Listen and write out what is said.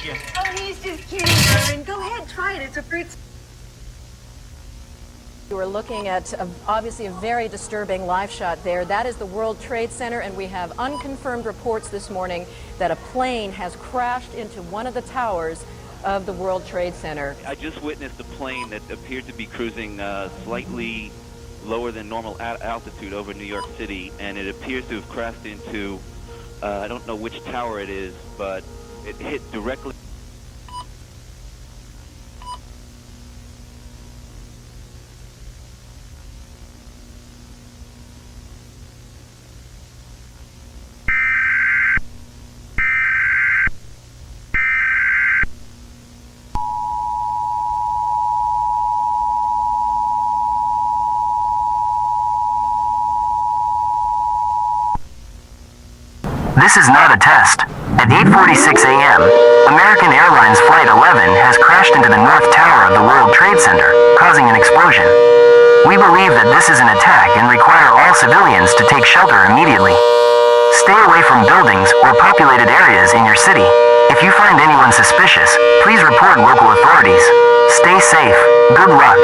thank you. Oh, he's just kidding, Irvin. Go ahead, try it. It's a fruit. You are looking at obviously a very disturbing live shot there. That is the World Trade Center, and we have unconfirmed reports this morning that a plane has crashed into one of the towers of the World Trade Center. I just witnessed a plane that appeared to be cruising slightly lower than normal altitude over New York City, and it appears to have crashed into, I don't know which tower it is, but it hit directly. This is not a test. At 8:46 a.m., American Airlines Flight 11 has crashed into the North Tower of the World Trade Center, causing an explosion. We believe that this is an attack and require all civilians to take shelter immediately. Stay away from buildings or populated areas in your city. If you find anyone suspicious, please report local authorities. Stay safe. Good luck.